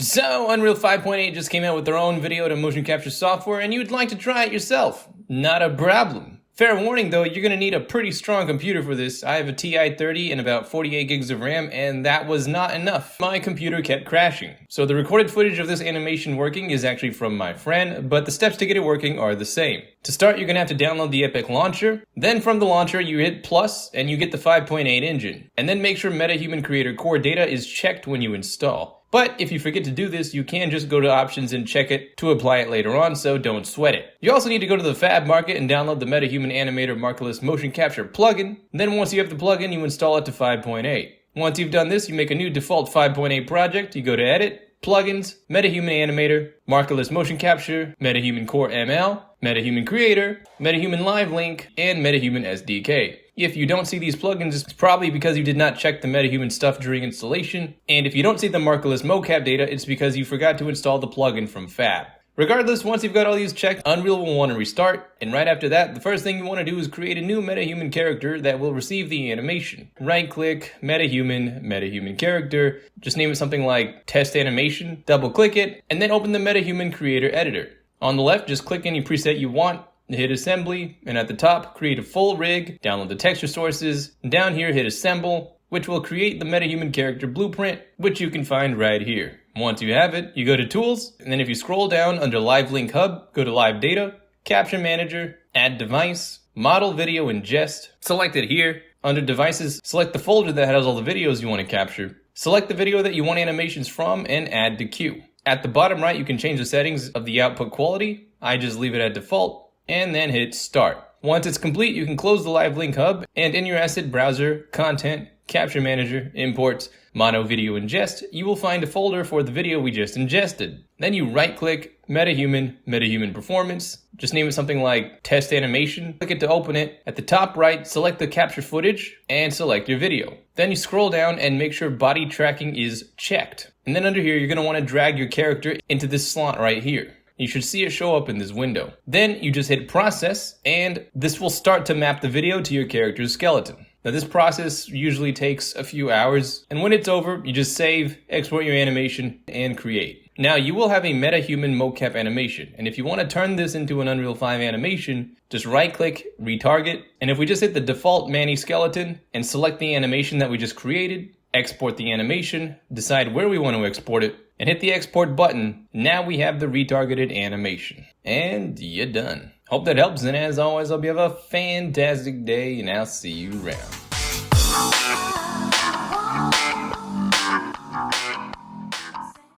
So, Unreal 5.8 just came out with their own video to motion capture software and you'd like to try it yourself. Not a problem. Fair warning though, you're gonna need a pretty strong computer for this. I have a Ti-30 and about 48 gigs of RAM and that was not enough. My computer kept crashing. So the recorded footage of this animation working is actually from my friend, but the steps to get it working are the same. To start, you're gonna have to download the Epic launcher. Then from the launcher, you hit plus and you get the 5.8 engine. And then make sure MetaHuman Creator Core data is checked when you install. But if you forget to do this, you can just go to options and check it to apply it later on, so don't sweat it. You also need to go to the Fab Market and download the MetaHuman Animator Markerless Motion Capture plugin. Then once you have the plugin, you install it to 5.8. Once you've done this, you make a new default 5.8 project, you go to Edit, Plugins, MetaHuman Animator, Markerless Motion Capture, MetaHuman Core ML, MetaHuman Creator, MetaHuman Live Link, and MetaHuman SDK. If you don't see these plugins, it's probably because you did not check the MetaHuman stuff during installation, and if you don't see the Markerless MoCap data, it's because you forgot to install the plugin from Fab. Regardless, once you've got all these checked, Unreal will want to restart, and right after that, the first thing you want to do is create a new MetaHuman character that will receive the animation. Right-click, MetaHuman, MetaHuman character, just name it something like Test Animation, double-click it, and then open the MetaHuman Creator Editor. On the left, just click any preset you want, hit assembly, and at the top, create a full rig, download the texture sources, and down here hit assemble, which will create the MetaHuman character blueprint, which you can find right here. Once you have it, you go to Tools, and then if you scroll down under Live Link Hub, go to Live Data, Caption Manager, Add Device, Model Video Ingest, select it here. Under Devices, select the folder that has all the videos you want to capture. Select the video that you want animations from and add to queue. At the bottom right, you can change the settings of the output quality. I just leave it at default. And then hit start. Once it's complete, you can close the Live Link Hub, and in your asset browser, content, capture manager, imports, mono video ingest, you will find a folder for the video we just ingested. Then you right click, MetaHuman, MetaHuman Performance, just name it something like Test Animation, click it to open it. At the top right, select the capture footage, and select your video. Then you scroll down and make sure body tracking is checked. And then under here, you're going to want to drag your character into this slot right here. You should see it show up in this window. Then you just hit process and this will start to map the video to your character's skeleton. Now this process usually takes a few hours, and when it's over, you just save, export your animation, and create. Now you will have a MetaHuman MoCap animation, and if you want to turn this into an Unreal 5 animation, just right click, retarget, and if we just hit the default Manny skeleton and select the animation that we just created, export the animation, decide where we want to export it, and hit the export button, now we have the retargeted animation. And you're done. Hope that helps, and as always, hope you have a fantastic day, and I'll see you around.